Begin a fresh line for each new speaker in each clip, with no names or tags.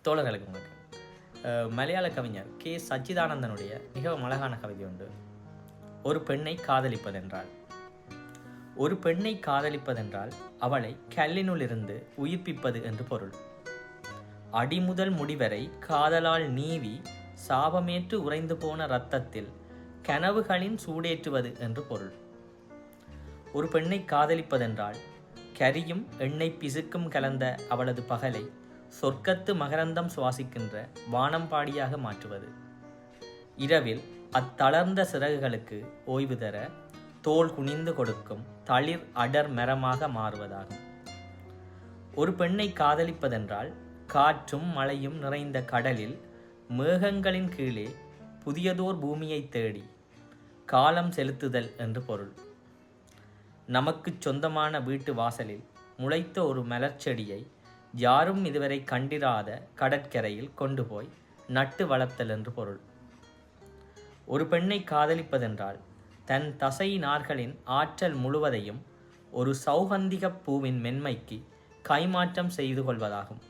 தோழர்களுக்கு உங்களுக்கு மலையாள கவிஞர் கே சச்சிதானந்தனுடைய மிகவும் அழகான கவிதை உண்டு. ஒரு பெண்ணை காதலிப்பதென்றால். ஒரு பெண்ணை காதலிப்பதென்றால் அவளை கல்லினுள்ளிருந்து உயிர்ப்பிப்பது என்று பொருள். அடிமுதல் முடிவரை காதலால் நீவி சாபமேற்று உறைந்து போன இரத்தத்தில் கனவுகளின் சூடேற்றுவது என்று பொருள். ஒரு பெண்ணை காதலிப்பதென்றால் கரியும் எண்ணெய் பிசுக்கும் கலந்த அவளது பகலை சொர்க்கத்து மகரந்தம் சுவாசிக்கின்ற வானம்பாடியாக மாற்றுவது. இரவில் அத்தளர்ந்த சிறகுகளுக்கு ஓய்வு தர தோல் குனிந்து கொடுக்கும் தளிர் அடர் மரமாக மாறுவதாகும். ஒரு பெண்ணை காதலிப்பதென்றால் காற்றும் மழையும் நிறைந்த கடலில் மேகங்களின் கீழே புதியதோர் பூமியை தேடி காலம் செலுத்துதல் என்று பொருள். நமக்கு சொந்தமான வீட்டு வாசலில் முளைத்த ஒரு மலர்ச்செடியை யாரும் இதுவரை கண்டிராத கடற்கரையில் கொண்டு போய் நட்டு வளர்த்தல் என்று பொருள். ஒரு பெண்ணை காதலிப்பதென்றால் தன் தசை நார்களின் ஆற்றல் முழுவதையும் ஒரு சௌகந்திக பூவின் மென்மைக்கு கைமாற்றம் செய்து கொள்வதாகும்.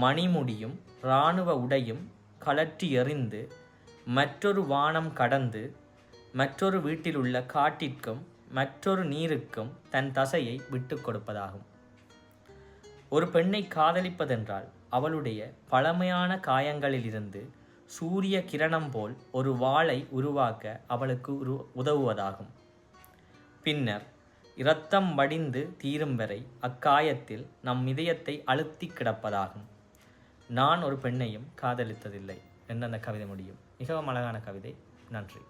மணிமுடியும் இராணுவ உடையும் கழற்றி எறிந்து மற்றொரு வானம் கடந்து மற்றொரு வீட்டில் உள்ள காட்டிற்கும் மற்றொரு நீருக்கும் தன் தசையை விட்டு கொடுப்பதாகும். ஒரு பெண்ணை காதலிப்பதென்றால் அவளுடைய பழமையான காயங்களிலிருந்து சூரிய கிரணம் போல் ஒரு வாளை உருவாக்க அவளுக்கு உதவுவதாகும். பின்னர் இரத்தம் வடிந்து தீரும் வரை அக்காயத்தில் நம் இதயத்தை அழுத்தி கிடப்பதாகும். நான் ஒரு பெண்ணையும் காதலித்ததில்லை என்ற அந்த கவிதை முடியும். மிகவும் அழகான கவிதை. நன்றி.